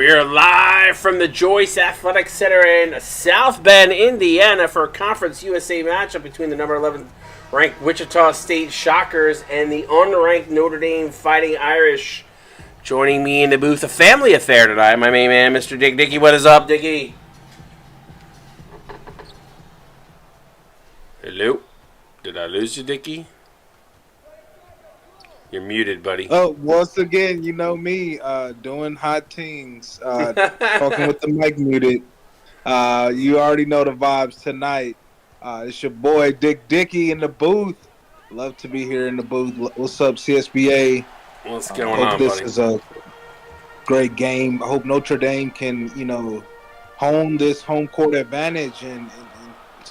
We're live from the Joyce Athletic Center in South Bend, Indiana for a Conference USA matchup between the number 11 ranked Wichita State Shockers and the unranked Notre Dame Fighting Irish. Joining me in the booth, a family affair tonight, my main man, Mr. Dick Dickey. What is up, Dicky? Hello? Did I lose you, Dicky? You're muted, buddy. Oh, once again, you know me, doing hot things, talking with the mic muted. You already know the vibes tonight. It's your boy Dick Dickey in the booth. Love to be here in the booth. What's up, CSBA? What's going Hope on, this buddy? is a great game. I hope Notre Dame can, hone this home court advantage and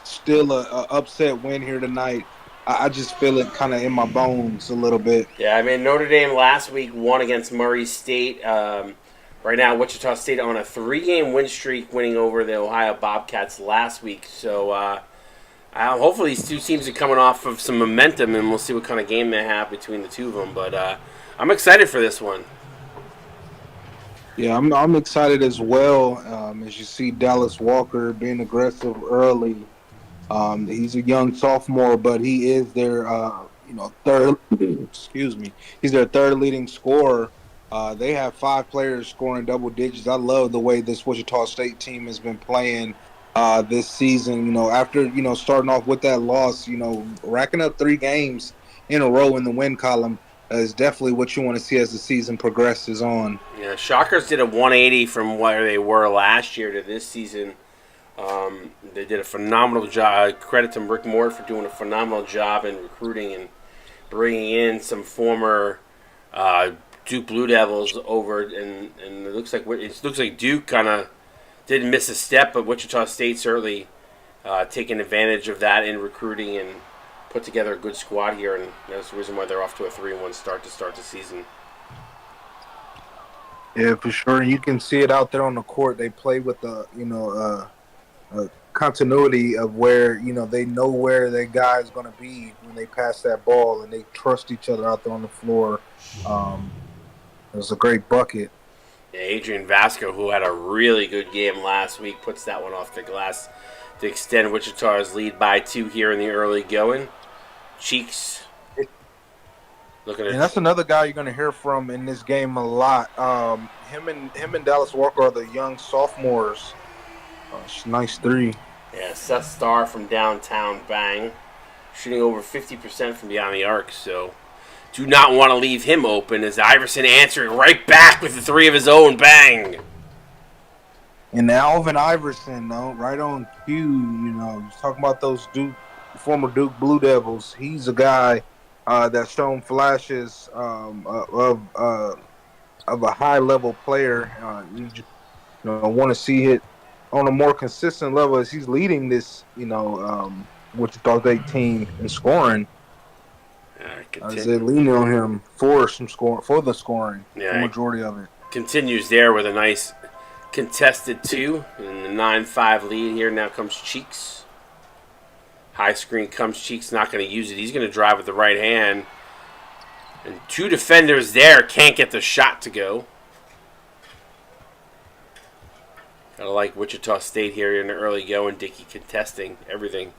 still a upset win here tonight. I just feel it kind of in my bones a little bit. Yeah, I mean, Notre Dame last week won against Murray State. Right now, Wichita State on a 3-game win streak, winning over the Ohio Bobcats last week. So hopefully these two teams are coming off of some momentum, and we'll see what kind of game they have between the two of them. But I'm excited for this one. Yeah, I'm excited as well. As you see Dallas Walker being aggressive early. He's a young sophomore, but he is their third. Excuse me. He's their third leading scorer. They have 5 players scoring double digits. I love the way this Wichita State team has been playing this season. After starting off with that loss, racking up 3 games in a row in the win column is definitely what you want to see as the season progresses on. Yeah, Shockers did a 180 from where they were last year to this season. They did a phenomenal job. Credit to Rick Moore for doing a phenomenal job in recruiting and bringing in some former Duke Blue Devils over, and it looks like Duke kind of didn't miss a step, but Wichita State certainly taking advantage of that in recruiting and put together a good squad here, and that's the reason why they're off to a 3-1 start to start the season. Yeah, for sure. You can see it out there on the court. They play with a continuity of where they know where their guy is going to be when they pass that ball, and they trust each other out there on the floor. It was a great bucket. Yeah, Adrian Vasco, who had a really good game last week, puts that one off the glass to extend Wichita's lead by 2 here in the early going. Cheeks. Looking at And that's another guy you're going to hear from in this game a lot. Him and Dallas Walker are the young sophomores. Nice 3. Yeah, Seth Starr from downtown, bang. Shooting over 50% from beyond the arc, so do not want to leave him open as Iverson answering right back with the 3 of his own, bang. And Alvin Iverson, right on cue, talking about those former Duke Blue Devils. He's a guy that's shown flashes of a high-level player. You want to see it on a more consistent level as he's leading this, Wichita State team in scoring. As they lean on him for the scoring, the majority of it. Continues there with a nice contested 2 and the 9-5 lead here. Now comes Cheeks. High screen comes Cheeks, not going to use it. He's going to drive with the right hand. And 2 defenders there can't get the shot to go. Gotta like Wichita State here in the early going. Dickey contesting everything.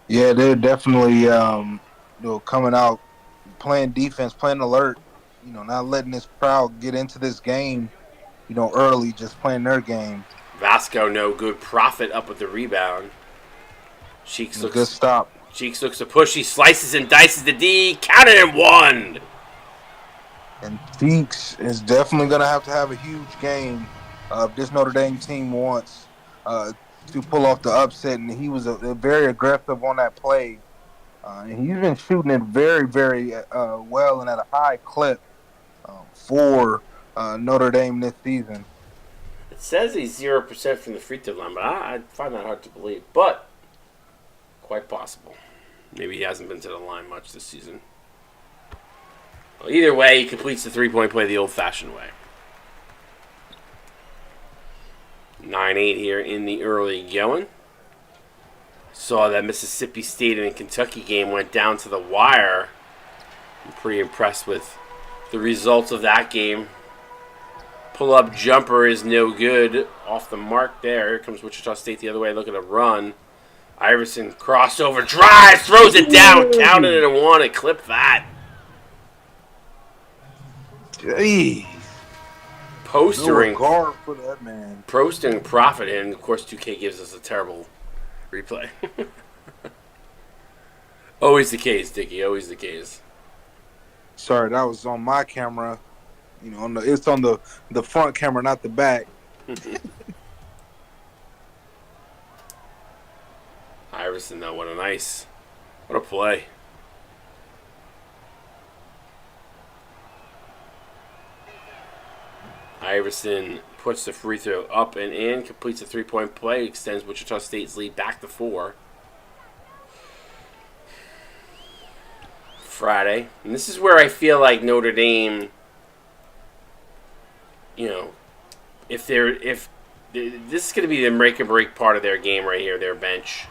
Yeah, they're definitely coming out, playing defense, playing alert. Not letting this crowd get into this game, early, just playing their game. Vasco, no good. Profit up with the rebound. Cheeks looks good stop. Cheeks looks to push. He slices and dices the D. Counted and 1. And Cheeks is definitely going to have a huge game. This Notre Dame team wants to pull off the upset, and he was very aggressive on that play. And he's been shooting it very, very well and at a high clip for Notre Dame this season. It says he's 0% from the free throw line, but I find that hard to believe. But quite possible. Maybe he hasn't been to the line much this season. Well, either way, he completes the 3-point play the old-fashioned way. 9-8 here in the early going. Saw that Mississippi State and Kentucky game went down to the wire. I'm pretty impressed with the results of that game. Pull-up jumper is no good. Off the mark there. Here comes Wichita State the other way looking to run. Iverson crossover drive, throws it down, counted it and one, and clip that. Jeez. Postering. No guard for that man. Posting profit, and of course 2K gives us a terrible replay. Always the case, Dickie. Always the case. Sorry, that was on my camera. You know, it's on the front camera, not the back. Iverson, though, what a play. Iverson puts the free throw up and in, completes a three-point play, extends Wichita State's lead back to 4. Friday. And this is where I feel like Notre Dame, you know, if this is going to be the make or break part of their game right here, their bench.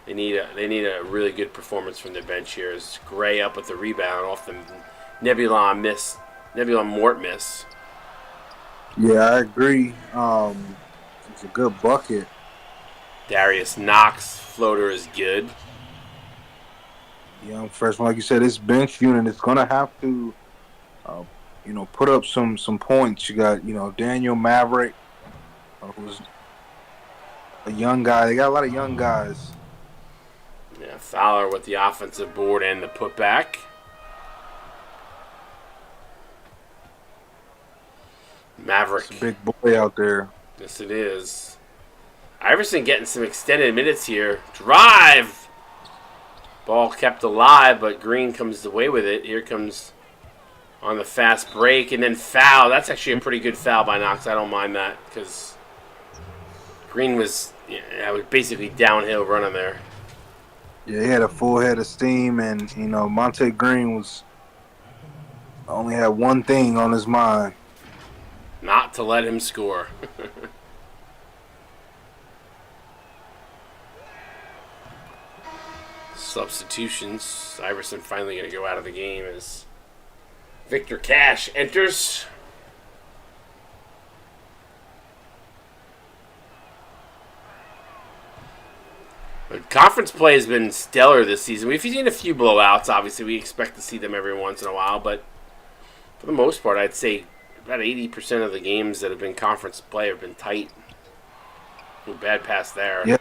They need a really good performance from their bench here. As Gray up with the rebound off the Nebulon Mort miss. Yeah, I agree. It's a good bucket. Darius Knox floater is good. Young freshman, like you said, this bench unit is gonna have to, put up some points. You got, Daniel Maverick, who's a young guy. They got a lot of young guys. Yeah, Fowler with the offensive board and the putback. Maverick. It's a big boy out there. Yes, it is. Iverson getting some extended minutes here. Drive! Ball kept alive, but Green comes away with it. Here comes on the fast break, and then foul. That's actually a pretty good foul by Knox. I don't mind that, because Green was basically downhill running there. Yeah, he had a full head of steam, and, Monte Green only had one thing on his mind. Not to let him score. Substitutions. Iverson finally going to go out of the game as Victor Cash enters. But conference play has been stellar this season. We've seen a few blowouts. Obviously, we expect to see them every once in a while, but for the most part, I'd say about 80% of the games that have been conference play have been tight. No bad pass there. Yeah.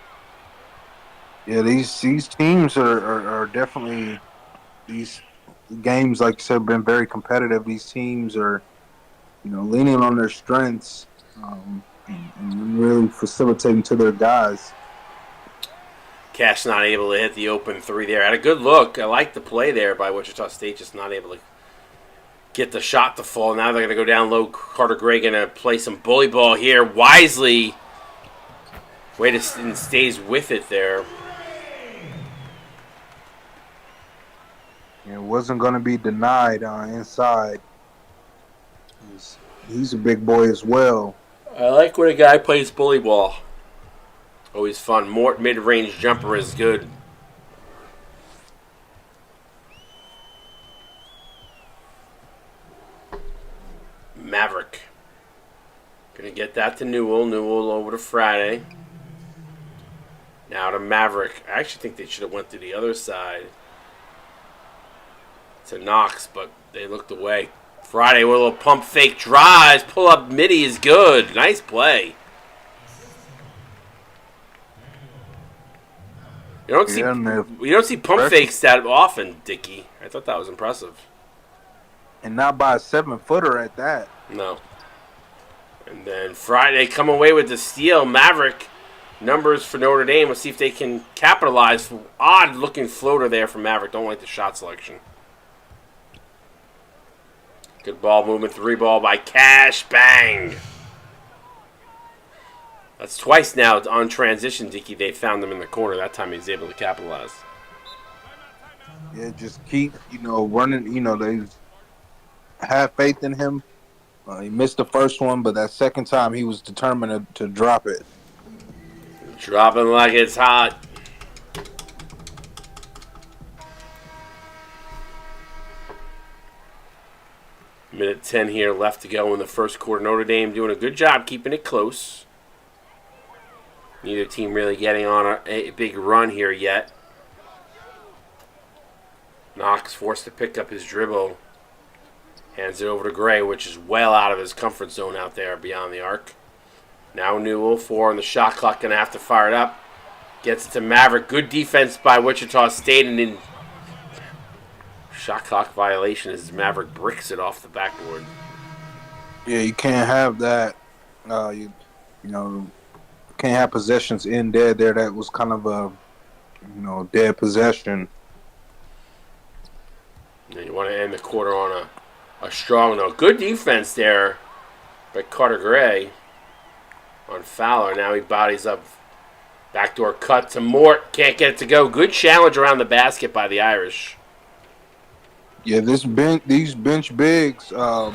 Yeah, these teams are definitely, these games, like you said, have been very competitive. These teams are, leaning on their strengths and really facilitating to their guys. Cash not able to hit the open three there. Had a good look. I like the play there by Wichita State, just not able to get the shot to fall. Now they're going to go down low. Carter Gray going to play some bully ball here. Wisely and stays with it there. It wasn't going to be denied inside. He's a big boy as well. I like when a guy plays bully ball. Always fun. Mort mid-range jumper is good. Maverick. Going to get that to Newell. Newell over to Friday. Now to Maverick. I actually think they should have went to the other side. To Knox, but they looked away. Friday with a little pump fake drives. Pull up midi is good. Nice play. You don't see pump fakes that often, Dickie. I thought that was impressive. And not by a 7-footer at that. No. And then Friday come away with the steal. Maverick numbers for Notre Dame. Let's see if they can capitalize. Odd looking floater there from Maverick. Don't like the shot selection. Good ball movement. 3-ball by Cash. Bang. That's twice now on transition, Dickie. They found him in the corner. That time he's able to capitalize. Yeah, just keep, running. They have faith in him. He missed the first one, but that second time he was determined to drop it. Dropping like it's hot. Minute 10 here left to go in the first quarter. Notre Dame doing a good job keeping it close. Neither team really getting on a big run here yet. Knox forced to pick up his dribble. Hands it over to Gray, which is well out of his comfort zone out there beyond the arc. Now Newell, 4 on the shot clock, going to have to fire it up. Gets it to Maverick. Good defense by Wichita State, and in shot clock violation as Maverick bricks it off the backboard. Yeah, you can't have that. You can't have possessions in dead there. That was kind of a dead possession. And you want to end the quarter on a strong note. Good defense there by Carter Gray on Fowler. Now he bodies up. Backdoor cut to Mort. Can't get it to go. Good challenge around the basket by the Irish. Yeah, these bench bigs are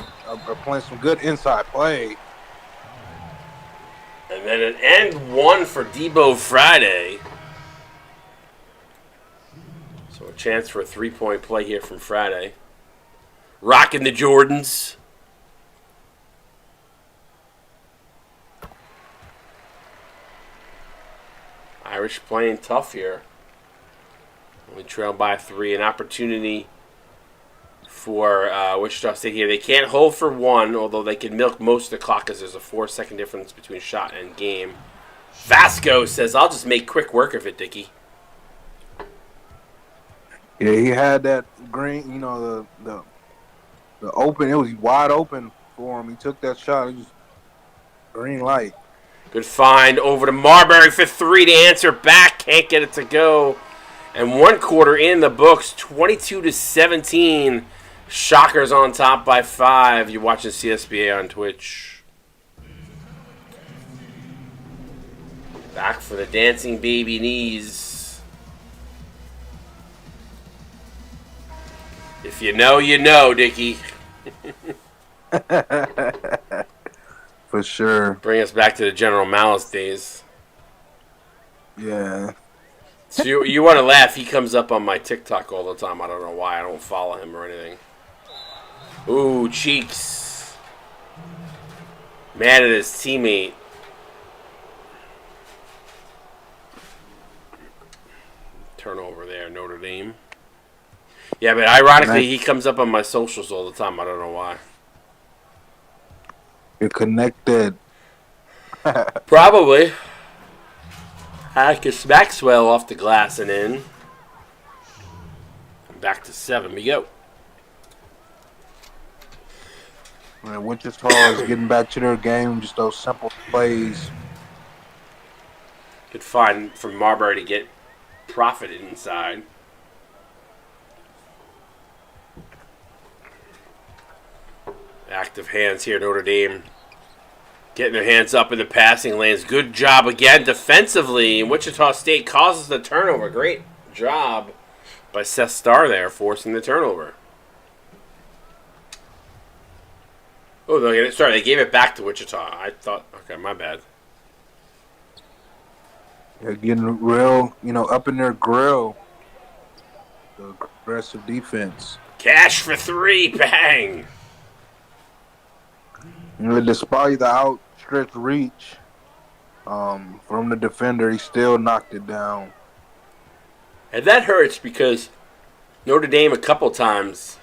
playing some good inside play. And then an end one for Debo Friday. So a chance for a three-point play here from Friday. Rocking the Jordans. Irish playing tough here. Only trailed by 3. An opportunity for Wichita State here. They can't hold for 1, although they can milk most of the clock as there's a 4-second difference between shot and game. Vasco says, I'll just make quick work of it, Dickie. Yeah, he had that green, the open. It was wide open for him. He took that shot. It was green light. Good find over to Marbury for 3 to answer back. Can't get it to go. And 1 quarter in the books, 22-17. Shockers on top by 5. You're watching CSBA on Twitch. Back for the dancing baby knees. If you know, you know, Dickie. For sure. Bring us back to the General Malice days. Yeah. So you want to laugh. He comes up on my TikTok all the time. I don't know why. I don't follow him or anything. Ooh, Cheeks. Mad at his teammate. Turnover there, Notre Dame. Yeah, but ironically, he comes up on my socials all the time. I don't know why. You're connected. Probably. Hackus Maxwell off the glass and in. Back to 7 we go. Wichita is getting back to their game. Just those simple plays. Good find from Marbury to get Profit inside. Active hands here, Notre Dame. Getting their hands up in the passing lanes. Good job again defensively. Wichita State causes the turnover. Great job by Seth Starr there, forcing the turnover. Oh, sorry, they gave it back to Wichita. I thought, okay, my bad. They're getting real, up in their grill. The aggressive defense. Cash for 3, bang! Despite the outstretched reach from the defender, he still knocked it down. And that hurts because Notre Dame a couple times,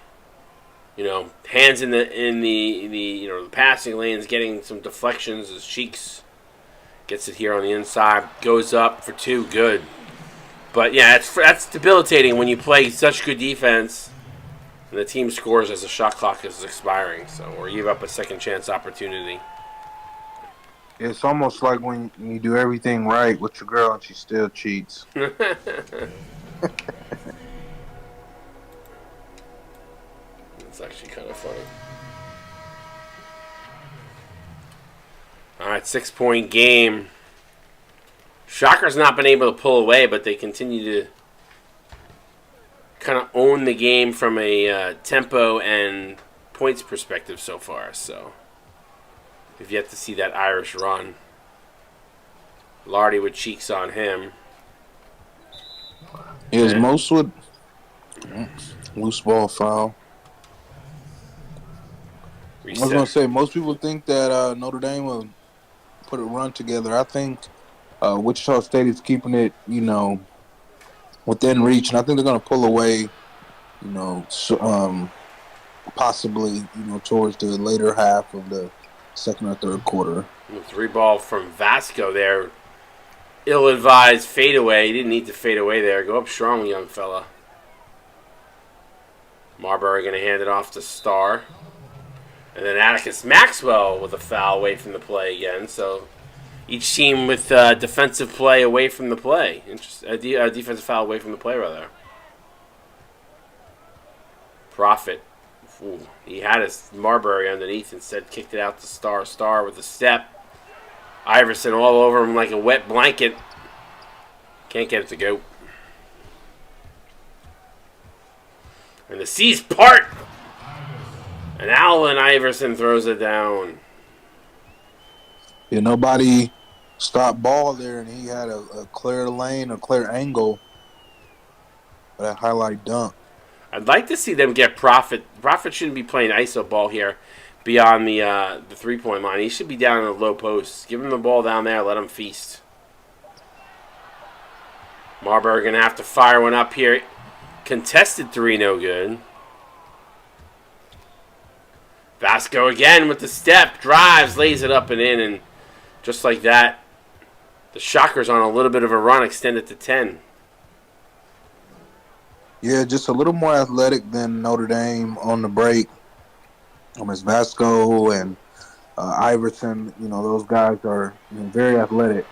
hands in the passing lanes, getting some deflections as Cheeks gets it here on the inside, goes up for 2, good. But yeah, that's debilitating when you play such good defense. And the team scores as the shot clock is expiring, or you give up a second chance opportunity. It's almost like when you do everything right with your girl and she still cheats. That's actually kind of funny. All right, 6-point game. Shockers not been able to pull away, but they continue to kind of own the game from a tempo and points perspective so far. So we've yet to see that Irish run. Lardy with Cheeks on him. Is Mostwood loose ball foul? I was going to say, most people think that Notre Dame will put a run together. I think Wichita State is keeping it, within reach, and I think they're going to pull away, possibly, towards the later half of the second or third quarter. 3-ball from Vasco there. Ill-advised fadeaway. He didn't need to fade away there. Go up strong, young fella. Marbury going to hand it off to Starr. And then Atticus Maxwell with a foul away from the play again. So each team with defensive play away from the play. Defensive foul away from the play, rather. Profit. Ooh, he had his Marbury underneath, instead kicked it out to Starr. Starr with a step. Iverson all over him like a wet blanket. Can't get it to go. And the seas part. And Allen Iverson throws it down. Yeah, nobody stopped ball there, and he had a clear lane, a clear angle for that highlight dunk. I'd like to see them get Profit. Profit shouldn't be playing iso ball here beyond the 3-point line. He should be down in the low post. Give him the ball down there. Let him feast. Marbury going to have to fire one up here. Contested 3, no good. Vasco again with the step. Drives, lays it up and in. And just like that, the Shockers on a little bit of a run, extended to 10. Yeah, just a little more athletic than Notre Dame on the break. As Vasco and Iverson, those guys are very athletic.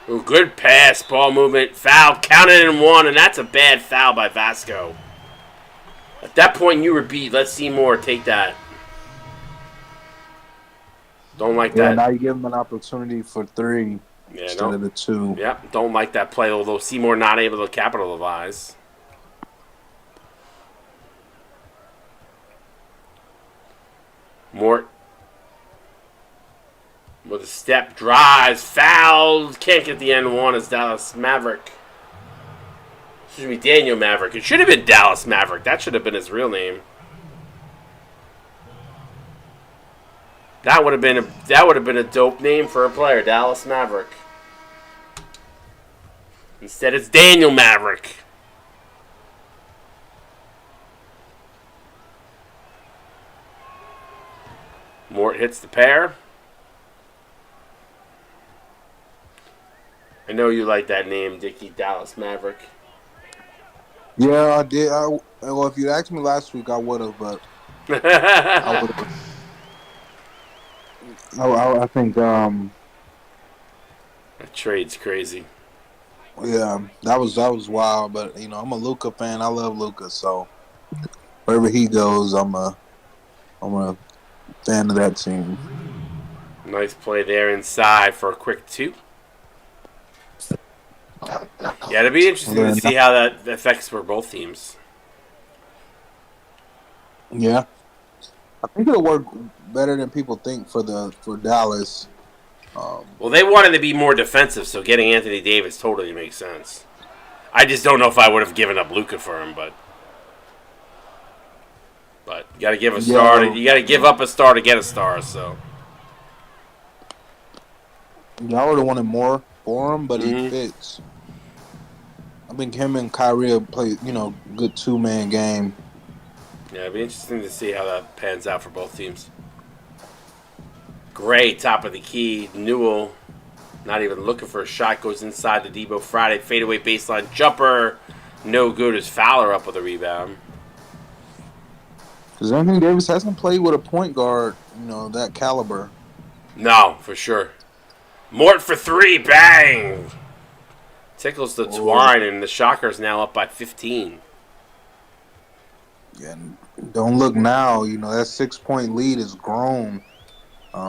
Ooh, good pass, ball movement, foul, counted in 1, and that's a bad foul by Vasco. At that point, you were beat. Let's see more. Take that. Don't like that. Now you give him an opportunity for 3 instead of the 2. Yep, don't like that play, although Seymour not able to capitalize. Mort with a step, drives, fouled, can't get the end one as Dallas Maverick. Excuse me, Daniel Maverick. It should have been Dallas Maverick. That should have been his real name. That would have been a dope name for a player, Dallas Maverick. Instead, it's Daniel Maverick. Mort hits the pair. I know you like that name, Dickie, Dallas Maverick. Yeah, I did. Well, if you'd asked me last week, I would have, but I would have. I think that trade's crazy. Yeah, that was wild. But I'm a Luka fan. I love Luka, so wherever he goes, I'm a fan of that team. Nice play there inside for a quick 2. Yeah, it'll be interesting to see how that affects for both teams. Yeah, I think it'll work better than people think for Dallas. Well, they wanted to be more defensive, so getting Anthony Davis totally makes sense. I just don't know if I would have given up Luka for him, but you got to give a star. You got to give up a star to get a star. So I would have wanted more for him, but he fits. I think him and Kyrie will play, good 2-man game. Yeah, it'd be interesting to see how that pans out for both teams. Gray, top of the key. Newell, not even looking for a shot, goes inside the Debo Friday fadeaway baseline jumper. No good as Fowler up with a rebound. Because Anthony Davis hasn't played with a point guard, that caliber. No, for sure. Mort for 3, bang! Tickles the twine, and the Shockers now up by 15. Yeah, don't look now. That 6-point lead is grown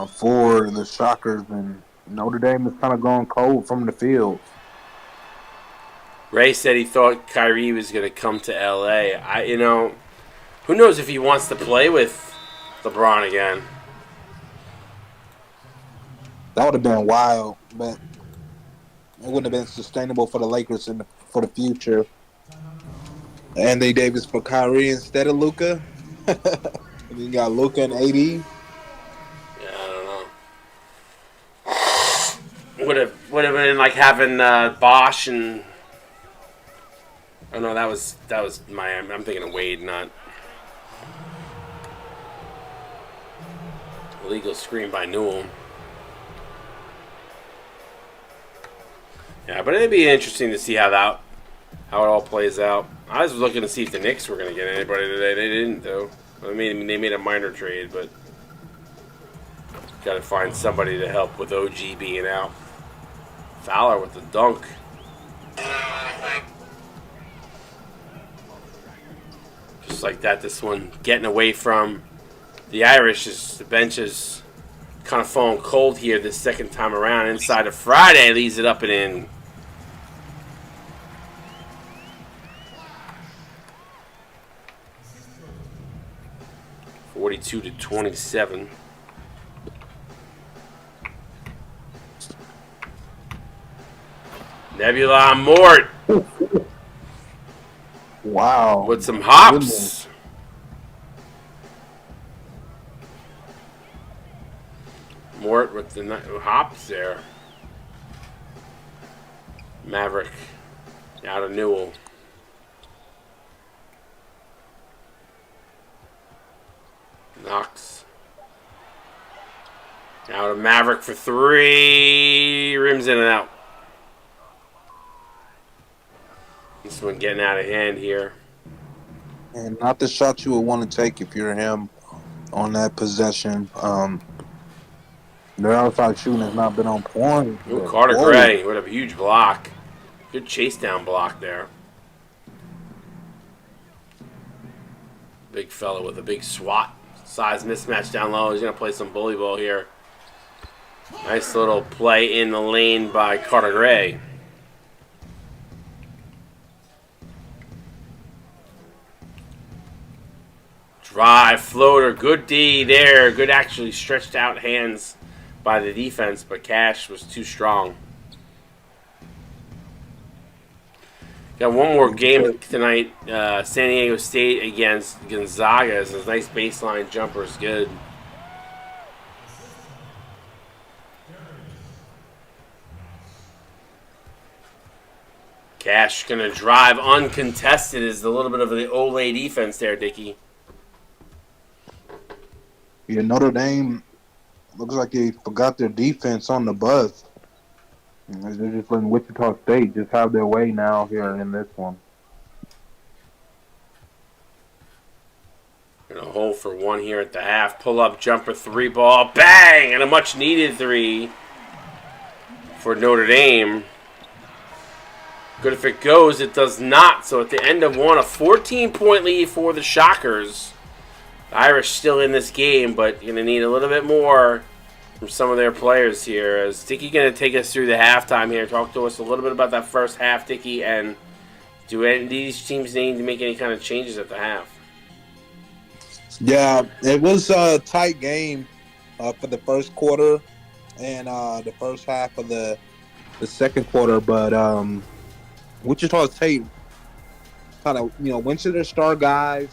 for the Shockers, and Notre Dame is kind of going cold from the field. Ray said he thought Kyrie was going to come to L.A. Who knows if he wants to play with LeBron again. That would have been wild, but it wouldn't have been sustainable for the Lakers for the future. Anthony Davis for Kyrie instead of Luka. You got Luka and AD. would have been like having Bosch and. Oh no, that was Miami. I'm thinking of Wade, not illegal screen by Newell. Yeah, but it'd be interesting to see how it all plays out. I was looking to see if the Knicks were going to get anybody today. They didn't, though. I mean, they made a minor trade, but got to find somebody to help with OG being out. Fowler with the dunk. Just like that, this one getting away from the Irish. The bench is kind of falling cold here this second time around. Inside of Friday, leaves it up and in. (42 to 27). Nebula Mort. Wow. With some hops. Mort with the hops there. Maverick out of Newell. Knox. Out of Maverick for three. Rims in and out. This one getting out of hand here. And not the shot you would want to take if you're him on that possession. Their outside shooting has not been on point. Ooh, Carter Gray with a huge block. Good chase down block there. Big fella with a big SWAT size mismatch down low. He's going to play some bully ball here. Nice little play in the lane by Carter Gray. Drive, floater, good D there. Good actually stretched out hands by the defense, but Cash was too strong. Got one more game tonight. San Diego State against Gonzaga. It's a nice baseline jumper is good. Cash gonna drive uncontested is a little bit of the Olay defense there, Dickie. Yeah, Notre Dame looks like they forgot their defense on the bus. They're just letting Wichita State just have their way now here in this one. Gonna hold for one here at the half. Pull up jumper three ball. Bang! And a much needed three for Notre Dame. Good if it goes. It does not. So at the end of one, a 14-point lead for the Shockers. The Irish still in this game, but going to need a little bit more from some of their players here. Is Dickie going to take us through the halftime here? Talk to us a little bit about that first half, Dickie, and do any of these teams need to make any kind of changes at the half? Yeah, it was a tight game for the first quarter and the first half of the second quarter, but Wichita State kind of, went to their star guys,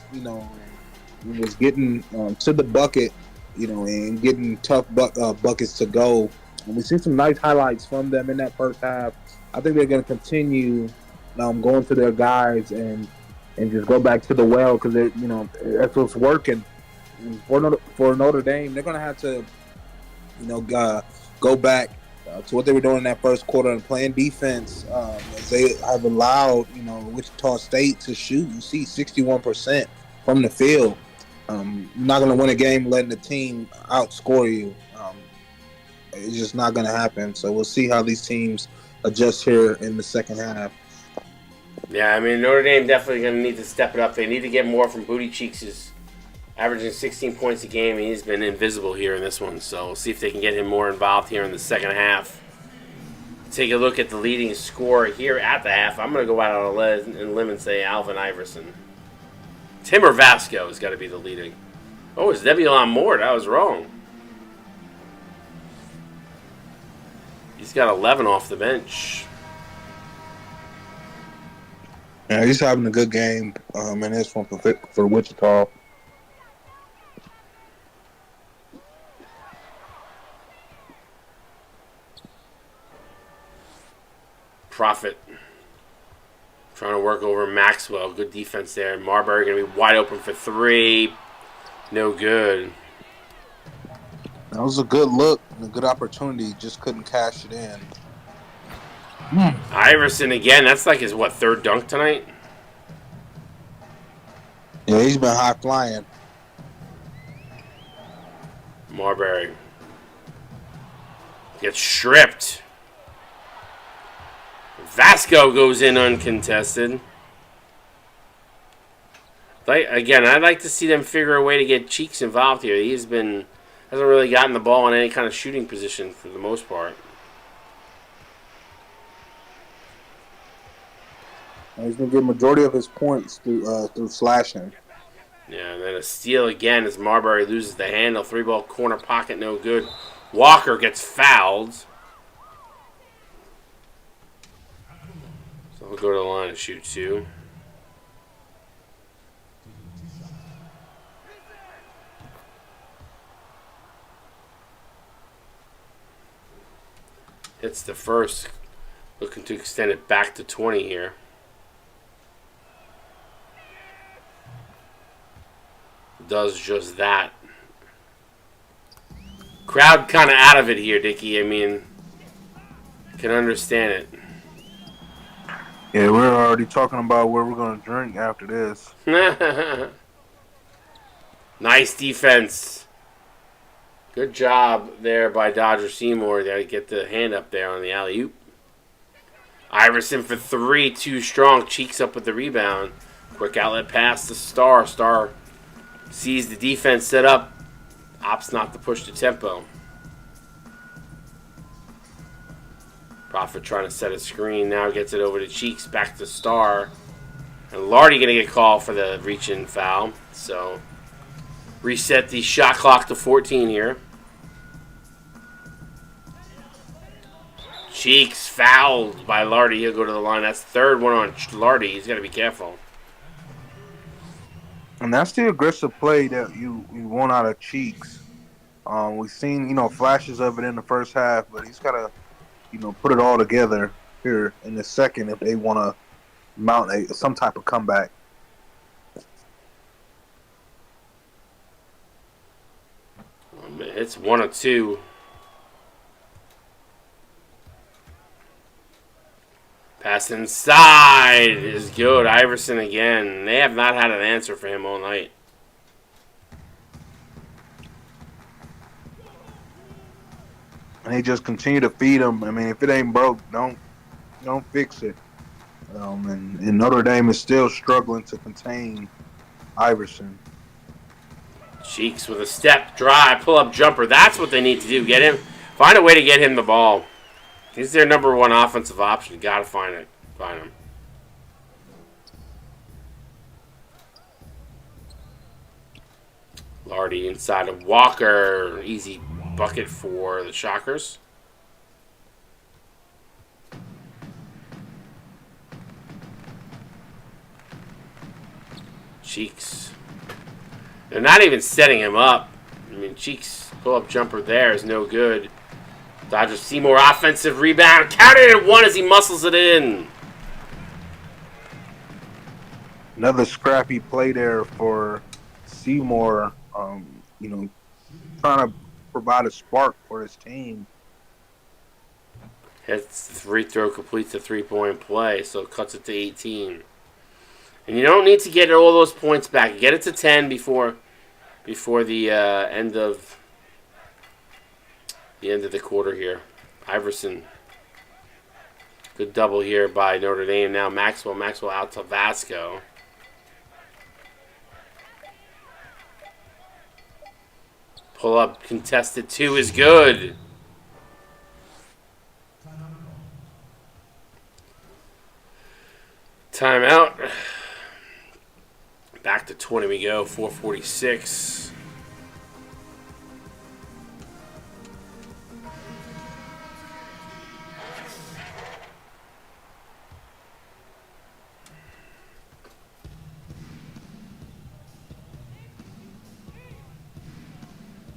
was getting to the bucket, and getting tough buckets to go. And we've seen some nice highlights from them in that first half. I think they're going to continue going to their guys and just go back to the well because they're, that's what's working. And for Notre Dame, they're going to have to, go back to what they were doing in that first quarter and playing defense. As they have allowed, Wichita State to shoot. You see 61% from the field. You're not going to win a game letting the team outscore you. It's just not going to happen. So we'll see how these teams adjust here in the second half. Yeah, I mean, Notre Dame definitely going to need to step it up. They need to get more from Booty Cheeks, who's averaging 16 points a game, and he's been invisible here in this one. So we'll see if they can get him more involved here in the second half. Take a look at the leading scorer here at the half. I'm going to go out on a limb and say Alvin Iverson. Timur Vasco has got to be the leading. Oh, it's Nebulon Mort. I was wrong. He's got 11 off the bench. Yeah, he's having a good game in this one for Wichita. Profit trying to work over Maxwell. Good defense there. Marbury going to be wide open for three. No good. That was a good look and a good opportunity. Just couldn't cash it in. Iverson again. That's like his, what, third dunk tonight? Yeah, he's been high flying. Marbury gets stripped. Vasco goes in uncontested. Again, I'd like to see them figure a way to get Cheeks involved here. Hasn't really gotten the ball in any kind of shooting position for the most part. He's been getting majority of his points through slashing. Yeah, and then a steal again as Marbury loses the handle. 3-ball corner pocket, no good. Walker gets fouled. So he'll go to the line and shoot two. Hits the first. Looking to extend it back to 20 here. Does just that. Crowd kind of out of it here, Dickie. I mean, can understand it. Yeah, we're already talking about where we're going to drink after this. Nice defense. Good job there by Dodger Seymour to get the hand up there on the alley-oop. Iverson for three, too strong. Cheeks up with the rebound. Quick outlet pass to Star. Star sees the defense set up. Opts not to push the tempo. Profit trying to set a screen. Now gets it over to Cheeks. Back to Star. And Lardy going to get called for the reach-in foul. So, reset the shot clock to 14 here. Cheeks fouled by Lardy. He'll go to the line. That's the third one on Lardy. He's got to be careful. And that's the aggressive play that you want out of Cheeks. We've seen, flashes of it in the first half, but he's got to, put it all together here in the second if they want to mount some type of comeback. It's 1 or 2. Pass inside is good. Iverson again. They have not had an answer for him all night. And they just continue to feed him. I mean, if it ain't broke, don't fix it. And Notre Dame is still struggling to contain Iverson. Cheeks with a step, drive, pull-up jumper. That's what they need to do. Get him. Find a way to get him the ball. He's their number one offensive option. You gotta find it. Find him. Lardy inside of Walker. Easy bucket for the Shockers. Cheeks. They're not even setting him up. I mean, Cheeks pull-up jumper there is no good. Dodger Seymour offensive rebound. Counted at one as he muscles it in. Another scrappy play there for Seymour. Trying to provide a spark for his team. Hits the free throw, completes the three-point play, so it cuts it to 18. And you don't need to get all those points back. Get it to 10 before the end of the quarter here. Iverson. Good double here by Notre Dame. Now Maxwell out to Vasco. Pull up contested 2 is good. Timeout. Back to 20 we go. 4:46.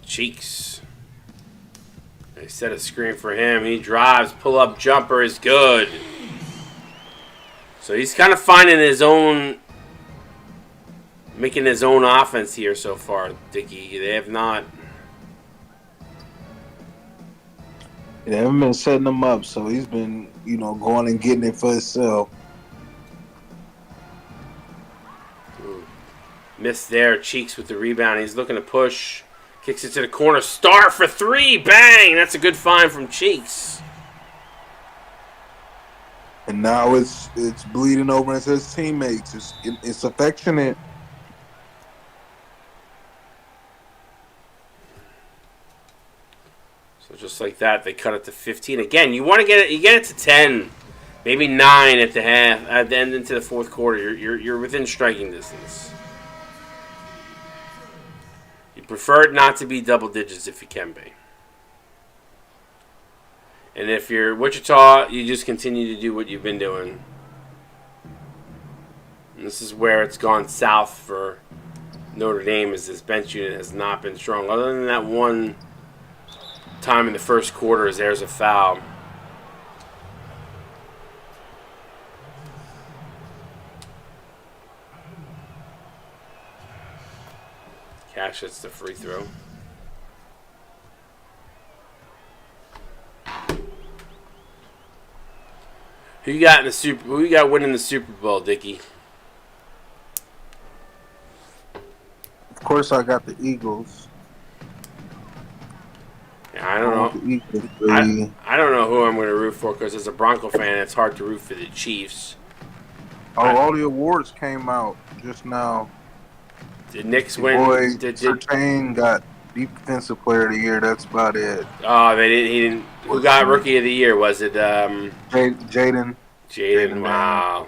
Cheeks. They set a screen for him. He drives. Pull-up jumper is good. So he's kind of finding his own, making his own offense here so far, Dickie. They have not. They haven't been setting him up, so he's been, going and getting it for himself. Missed there. Cheeks with the rebound. He's looking to push. Kicks it to the corner. Star for three. Bang! That's a good find from Cheeks. And now it's bleeding over into his teammates. It's affectionate. So just like that, they cut it to 15. Again, you want to get it. You get it to 10, maybe 9 at the half. At the end into the fourth quarter, you're within striking distance. You prefer it not to be double digits if you can be. And if you're Wichita, you just continue to do what you've been doing. And this is where it's gone south for Notre Dame, as this bench unit has not been strong. Other than that one time in the first quarter, as there's a foul. Cash hits the free throw. Who you got in the Super? Who you got winning the Super Bowl, Dickie? Of course, I got the Eagles. Yeah, I don't know. I don't know who I'm going to root for, because as a Bronco fan, it's hard to root for the Chiefs. All the awards came out just now. Did Knicks win? Boy, Sertain got Defensive Player of the Year. That's about it. Oh, they didn't. He didn't. Who got Rookie of the Year? Was it Jaden? Jaden. Wow.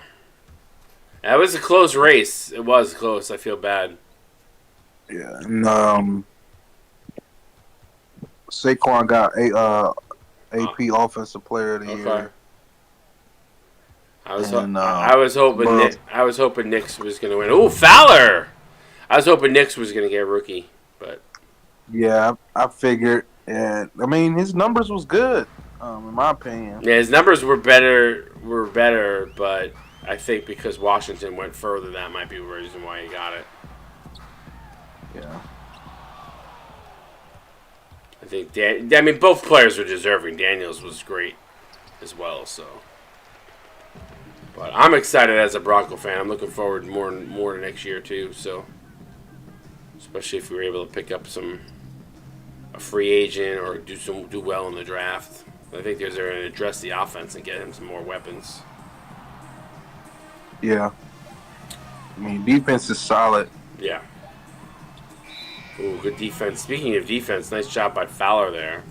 That was a close race. It was close. I feel bad. Yeah, and Saquon got AP Offensive Player of the Year. I was hoping Knicks was going to win. Ooh, Fowler! I was hoping Knicks was going to get Rookie, but yeah, I figured. And I mean, his numbers was good, in my opinion. Yeah, his numbers were better, but I think because Washington went further, that might be the reason why he got it. Yeah. I think both players were deserving. Daniels was great as well, so. But I'm excited as a Bronco fan. I'm looking forward more to next year too. So, especially if we were able to pick up a free agent or do well in the draft. I think they're going to address the offense and get him some more weapons. Yeah. I mean, defense is solid. Yeah. Ooh, good defense. Speaking of defense, nice job by Fowler there.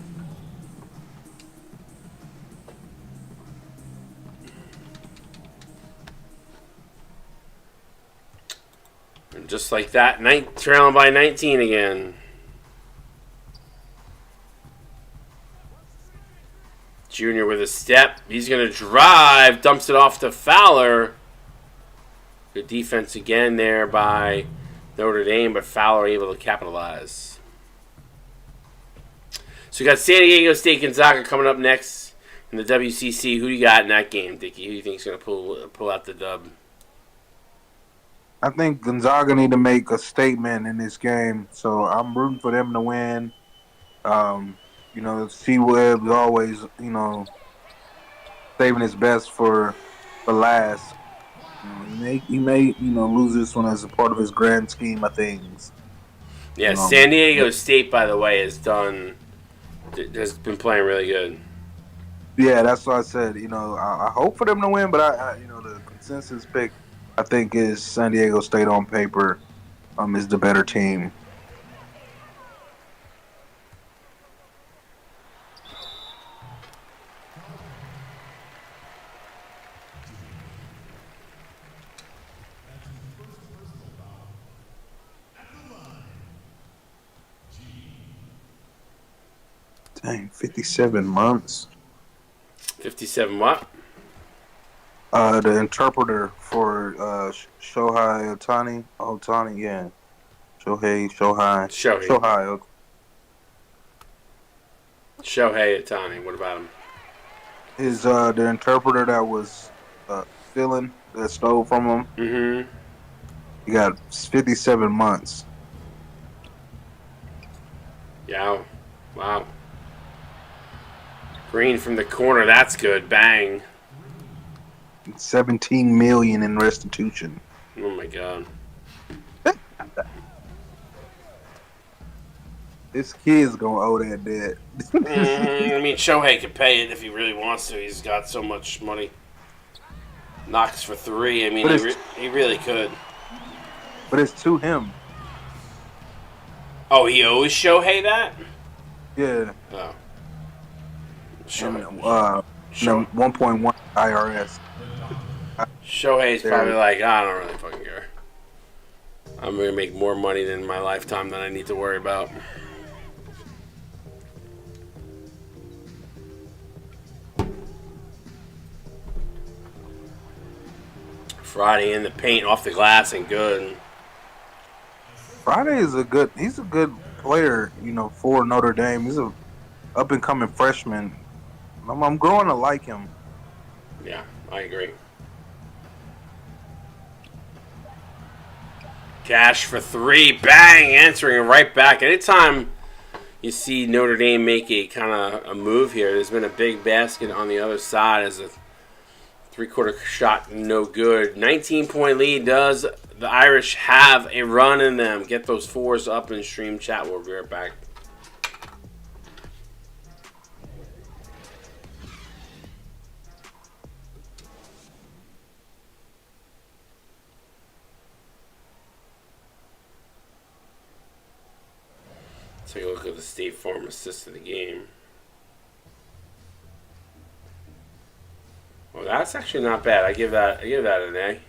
And just like that, trailing by 19 again. Junior with a step. He's going to drive. Dumps it off to Fowler. Good defense again there by Notre Dame, but Fowler able to capitalize. So we got San Diego State Gonzaga coming up next in the WCC. Who do you got in that game, Dickie? Who do you think is going to pull out the dub? I think Gonzaga need to make a statement in this game, so I'm rooting for them to win. C-Web is always, saving his best for last. He may lose this one as a part of his grand scheme of things. Yeah, San Diego State, by the way, has been playing really good. Yeah, that's what I said. I hope for them to win, but the consensus pick, I think, is San Diego State on paper is the better team. Dang, 57 months. 57 what? The interpreter for Shohei Ohtani. Yeah. Shohei Ohtani. What about him? His the interpreter that was filling that stole from him. Mm-hmm. He got 57 months. Yeah. Wow. Green from the corner. That's good. Bang. 17 million in restitution. Oh my god. This kid's gonna owe that debt. I mean, Shohei could pay it if he really wants to. He's got so much money. Knocks for three. I mean, he really could. But it's to him. Oh, he owes Shohei that? Yeah. Oh. And, Shohei. 1.1 IRS. Shohei's probably like, I don't really fucking care. I'm going to make more money in my lifetime than I need to worry about. Friday in the paint, off the glass, and good. Friday is he's a good player, for Notre Dame. He's a up and coming freshman. I'm growing to like him. Yeah, I agree. Cash for three, bang, answering it right back. Anytime you see Notre Dame make a kind of a move here, there's been a big basket on the other side as a three-quarter shot, no good. 19-point lead. Does the Irish have a run in them? Get those fours up in stream chat. We'll be right back. Take a look at the State Farm assist of the game. Well, that's actually not bad. I give that an A.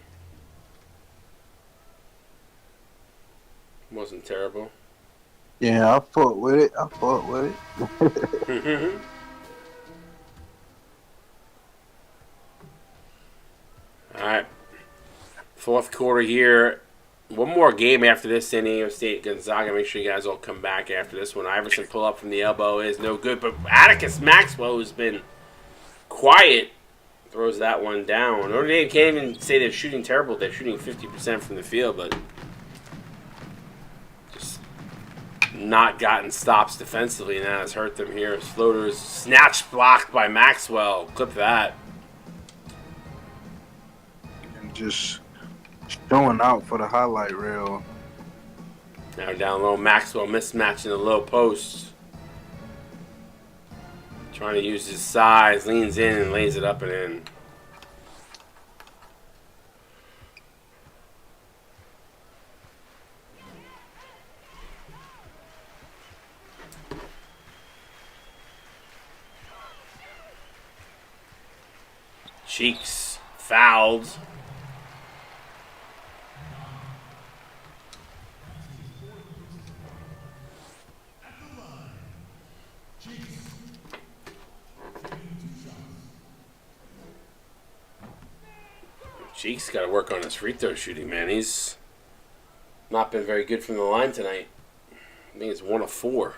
Wasn't terrible. Yeah, I fought with it. All right. Fourth quarter here. One more game after this, San Diego State Gonzaga. Make sure you guys all come back after this one. Iverson pull up from the elbow is no good, but Atticus Maxwell, who's been quiet, throws that one down. Notre Dame can't even say they're shooting terrible. They're shooting 50% from the field, but just not gotten stops defensively, and that has hurt them here. Floaters snatch blocked by Maxwell. Clip that. And just showing out for the highlight reel. Now down low, Maxwell mismatching the low post. Trying to use his size, leans in and lays it up and in. Cheeks fouled. Cheeks got to work on his free throw shooting, man. He's not been very good from the line tonight. I think it's 1 of 4.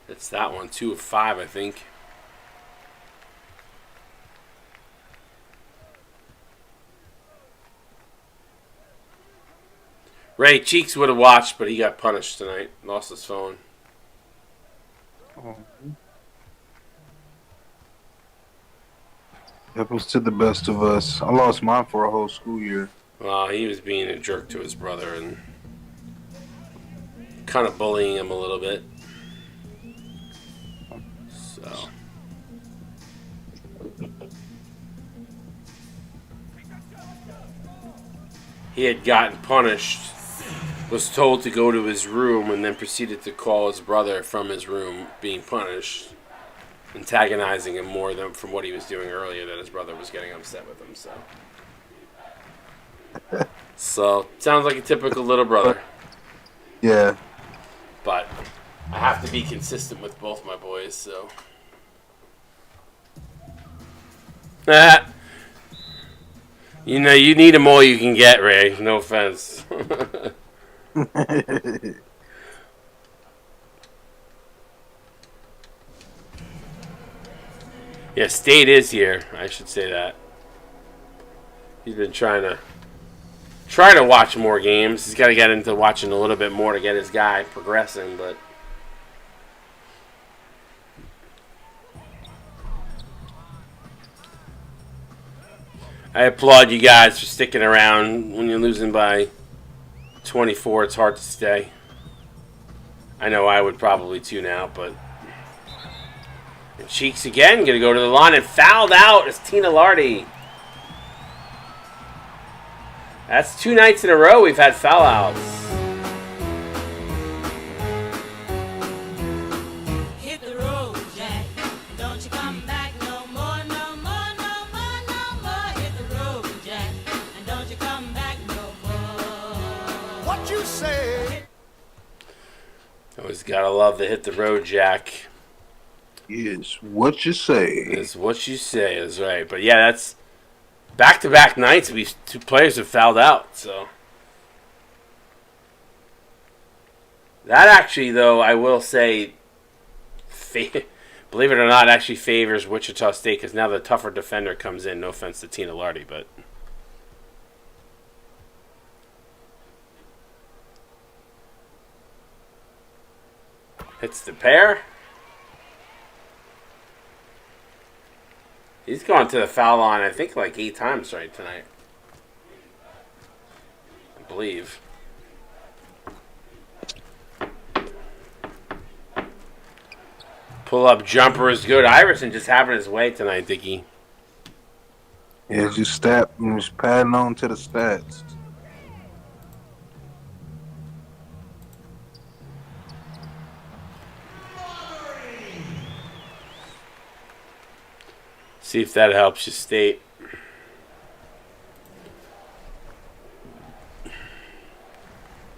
It's that one, 2 of 5, I think. Ray Cheeks would have watched, but he got punished tonight. Lost his phone. Happens to the best of us. I lost mine for a whole school year. Well, he was being a jerk to his brother and kind of bullying him a little bit. So. He had gotten punished, was told to go to his room, and then proceeded to call his brother from his room being punished, antagonizing him more than from what he was doing earlier, that his brother was getting upset with him. So sounds like a typical little brother. Yeah. But I have to be consistent with both my boys, so. You know, you need them all you can get, Ray. No offense. Yeah, State is here. I should say that. He's been trying to watch more games. He's got to get into watching a little bit more to get his guy progressing, but I applaud you guys for sticking around. When you're losing by 24, it's hard to stay. I know I would probably too now, but... And Cheeks again, going to go to the line and fouled out as Tina Lardy. That's 2 nights in a row we've had foul outs. Hit the road, Jack. Don't you come back no more, no more, no more, no more. Hit the road, Jack. And don't you come back no more. What you say? Always gotta love the hit the road, Jack. Is what you say. Is what you say is right. But yeah, that's back-to-back nights. These 2 players have fouled out. So that actually, though, I will say, believe it or not, actually favors Wichita State because now the tougher defender comes in. No offense to Tina Lardy, but hits the pair. He's gone to the foul line, I think, like 8 times right tonight. I believe. Pull-up jumper is good. Iverson just having his way tonight, Dickie. Yeah, just padding on to the stats. See if that helps you, State.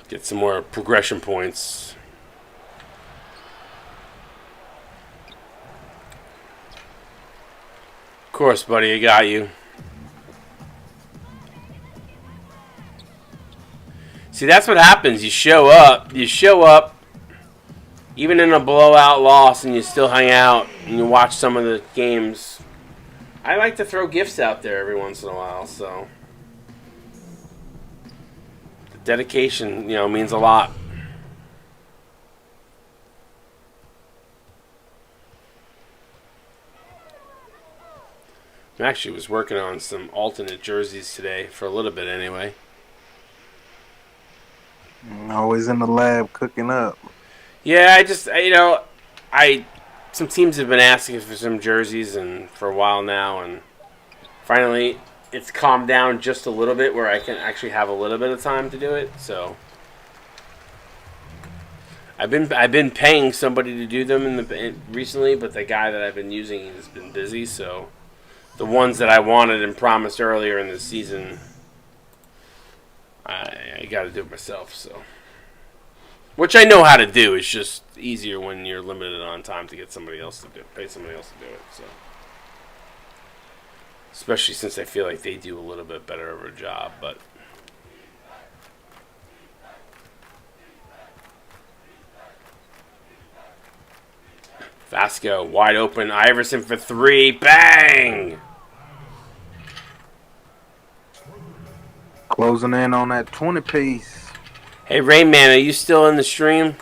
Get some more progression points. Of course, buddy, I got you. See, that's what happens. You show up, even in a blowout loss, and you still hang out and you watch some of the games. I like to throw gifts out there every once in a while, so the dedication, means a lot. I actually was working on some alternate jerseys today, for a little bit anyway. Always in the lab cooking up. Yeah, some teams have been asking for some jerseys and for a while now, and finally it's calmed down just a little bit where I can actually have a little bit of time to do it. So I've been paying somebody to do them recently, but the guy that I've been using has been busy. So the ones that I wanted and promised earlier in the season, I got to do it myself. So. Which I know how to do. It's just easier when you're limited on time to get somebody else to do it. Pay somebody else to do it. So, especially since I feel like they do a little bit better of a job. But Vasco wide open. Iverson for 3. Bang! Closing in on that 20 piece. Hey, Rayman, are you still in the stream?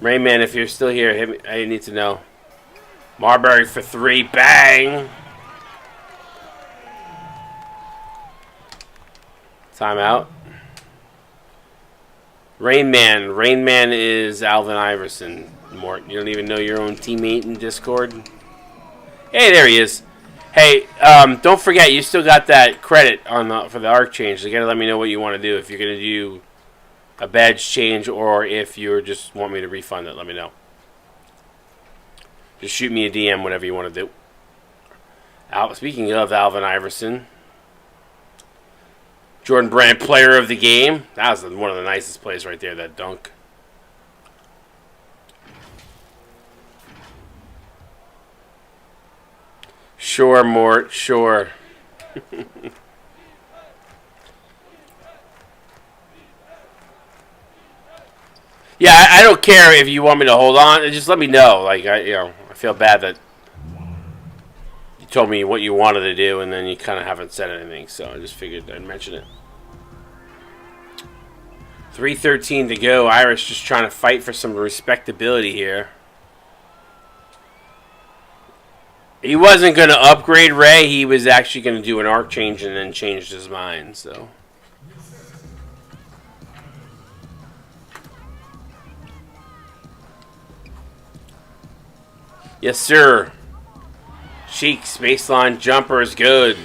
Rayman, if you're still here, hit me. I need to know. Marbury for 3. Bang! Timeout. Rainman. Rainman is Alvin Iverson. Mort, you don't even know your own teammate in Discord? Hey, there he is. Hey, don't forget, you still got that credit for the arc change. You gotta let me know what you want to do. If you're gonna do a badge change or if you just want me to refund it, let me know. Just shoot me a DM, whatever you want to do. Speaking of Alvin Iverson, Jordan Brand, player of the game. That was one of the nicest plays right there, that dunk. Sure, Mort, sure. Yeah, I don't care if you want me to hold on. Just let me know. Like I feel bad that you told me what you wanted to do, and then you kind of haven't said anything. So I just figured I'd mention it. 3:13 to go. Irish just trying to fight for some respectability here. He wasn't going to upgrade Ray. He was actually going to do an arc change and then changed his mind. So. Yes, sir. Cheeks, baseline jumper is good.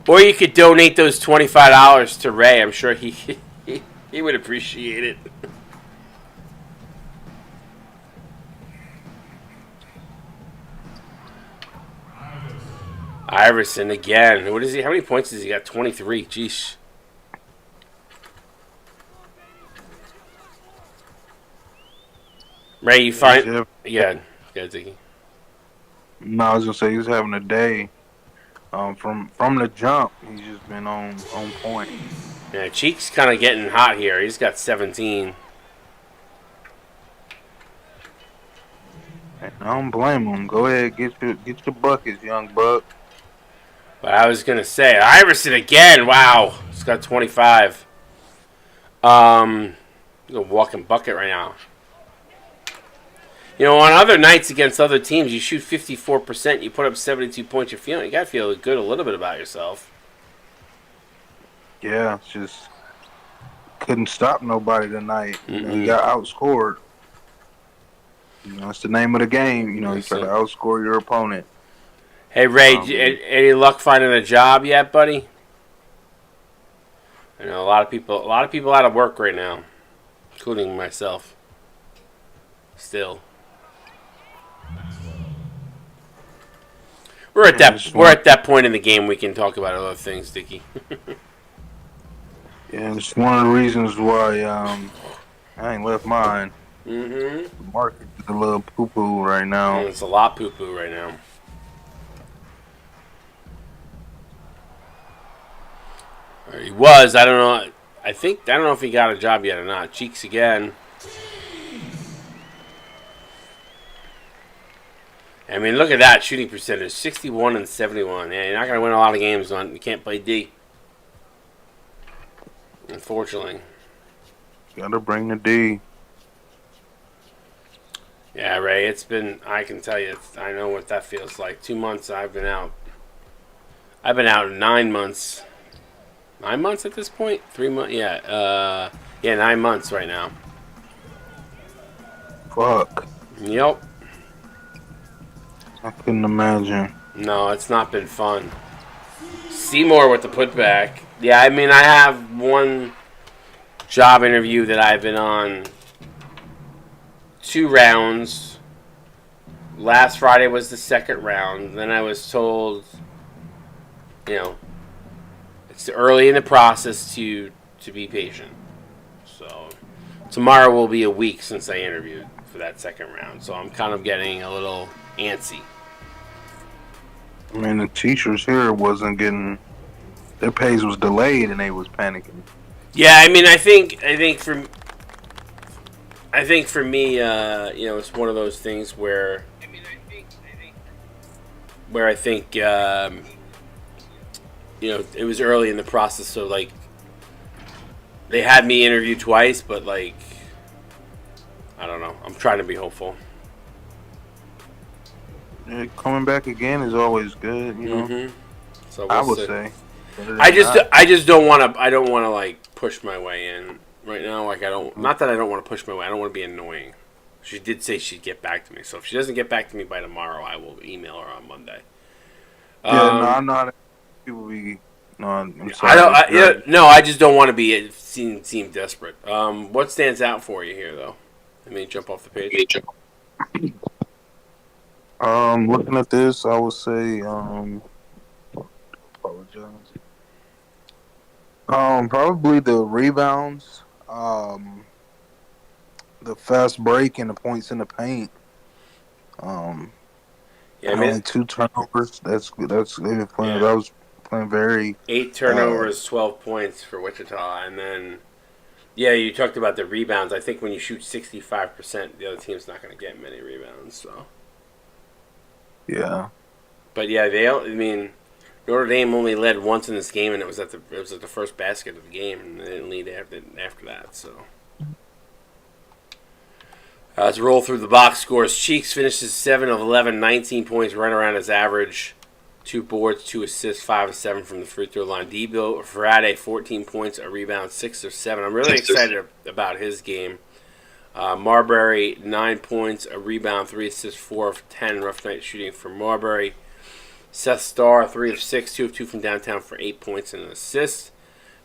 Or you could donate those $25 to Ray. I'm sure he would appreciate it. Iverson again. What is he? How many points has he got? 23. Jeez. Ray, you find? Yeah, Ziggy. No, I was gonna say he's having a day. From the jump, he's just been on point. Yeah, Cheek's kind of getting hot here. He's got 17. And I don't blame him. Go ahead, get your buckets, young buck. But I was gonna say Iverson again. Wow, he's got 25. He's a walking bucket right now. You know, on other nights against other teams, you shoot 54%, you put up 72 points, you gotta feel good a little bit about yourself. Yeah, it's just couldn't stop nobody tonight. You know, he got outscored. You know, it's the name of the game. You know, you got to outscore your opponent. Hey Ray, any luck finding a job yet, buddy? I know a lot of people out of work right now, including myself. Still. We're at that point in the game we can talk about other things, Dickie. Yeah, it's one of the reasons why I ain't left mine. The market is a little poo poo right now. It's a lot poo poo right now. Or he was. I don't know. I don't know if he got a job yet or not. Cheeks again. I mean, look at that shooting percentage, 61 and 71. Yeah, you're not going to win a lot of games on. You can't play D. Unfortunately. Got to bring the D. Yeah, Ray, it's been, I can tell you, I know what that feels like. 2 months I've been out. I've been out 9 months. 9 months at this point? 3 months? Yeah, 9 months right now. Fuck. Yep. I couldn't imagine. No, it's not been fun. Seymour with the putback. Yeah, I mean, I have one job interview that I've been on 2 rounds. Last Friday was the second round. Then I was told, it's early in the process to be patient. So tomorrow will be a week since I interviewed for that second round. So I'm kind of getting a little antsy. I mean, the teachers here wasn't getting, their pays was delayed and they was panicking. Yeah, I mean, I think for me, it's one of those things where, I think, it was early in the process, so like, they had me interview twice, but like, I don't know. I'm trying to be hopeful. Yeah, coming back again is always good, you know. Mm-hmm. So I would say. I just don't want to. I don't want to like push my way in right now. Like I don't. Not that I don't want to push my way. I don't want to be annoying. She did say she'd get back to me. So if she doesn't get back to me by tomorrow, I will email her on Monday. I'm not. People be. No, I'm sorry. I just don't want to be seem desperate. What stands out for you here, though? Let me jump off the page. Looking at this, I would say, apologize. Probably the rebounds, the fast break, and the points in the paint. Only 2 turnovers. That was playing very. 8 turnovers, 12 points for Wichita. And then, yeah, you talked about the rebounds. I think when you shoot 65%, the other team's not going to get many rebounds. So, Yeah. but yeah, Notre Dame only led once in this game, and it was at the first basket of the game, and they didn't lead after that. So, let's roll through the box scores. Cheeks finishes 7 of 11, 19 points, right around his average. 2 boards, 2 assists, 5 of 7 from the free throw line. Debo Friday, 14 points, a rebound, 6 of 7. I'm really excited about his game. Marbury, 9 points, a rebound, 3 assists, 4 of 10 rough night shooting for Marbury. Seth Starr, 3 of 6, 2 of 2 from downtown for 8 points and an assist.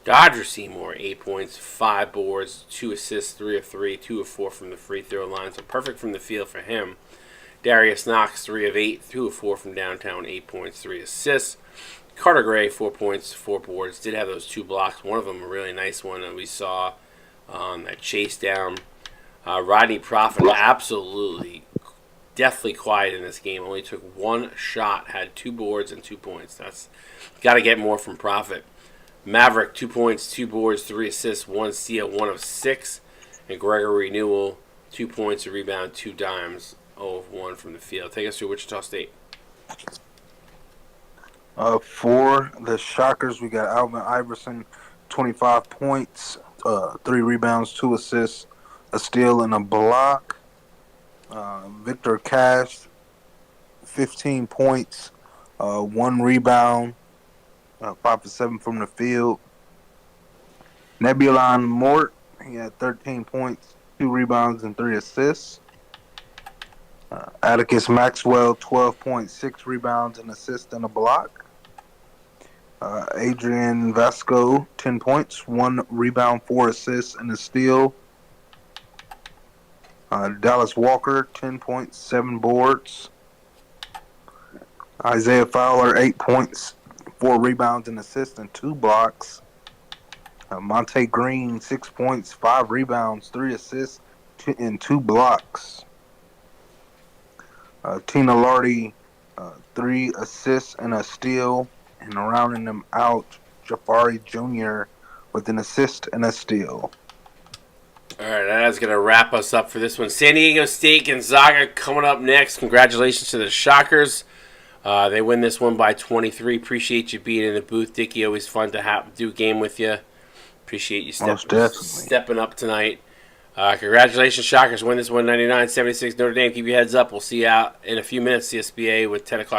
Dodger Seymour, 8 points, 5 boards, 2 assists, 3 of 3, 2 of 4 from the free throw line. So perfect from the field for him. Darius Knox, 3 of 8, 2 of 4 from downtown, 8 points, 3 assists. Carter Gray, 4 points, 4 boards. Did have those 2 blocks. One of them a really nice one that we saw that chase down. Rodney Profit, absolutely, definitely quiet in this game. Only took 1 shot, had 2 boards and 2 points. That's got to get more from Profit. Maverick, 2 points, 2 boards, 3 assists, 1 steal, 1 of 6. And Gregory Newell, 2 points, a rebound, 2 dimes. 0 of 1 from the field. Take us through Wichita State. For the Shockers, we got Alvin Iverson, 25 points, 3 rebounds, 2 assists, a steal, and a block. Victor Cash, 15 points, 1 rebound, 5 of 7 from the field. Nebulon Mort, he had 13 points, 2 rebounds, and 3 assists. Atticus Maxwell, 12 points, 6 rebounds, an assist, and a block. Adrian Vasco, 10 points, 1 rebound, 4 assists, and a steal. Dallas Walker, 10 points, 7 boards. Isaiah Fowler, 8 points, 4 rebounds, an assist, and 2 blocks. Monte Green, 6 points, 5 rebounds, 3 assists, and 2 blocks. Tina Lardy, 3 assists and a steal, and rounding them out, Jafari Jr. with an assist and a steal. All right, that's going to wrap us up for this one. San Diego State Gonzaga coming up next. Congratulations to the Shockers. They win this one by 23. Appreciate you being in the booth, Dickie. Always fun to do a game with you. Appreciate you stepping up tonight. Congratulations, Shockers. Win this one 99-76. Notre Dame, keep your heads up. We'll see you out in a few minutes, CSBA, with 10 o'clock.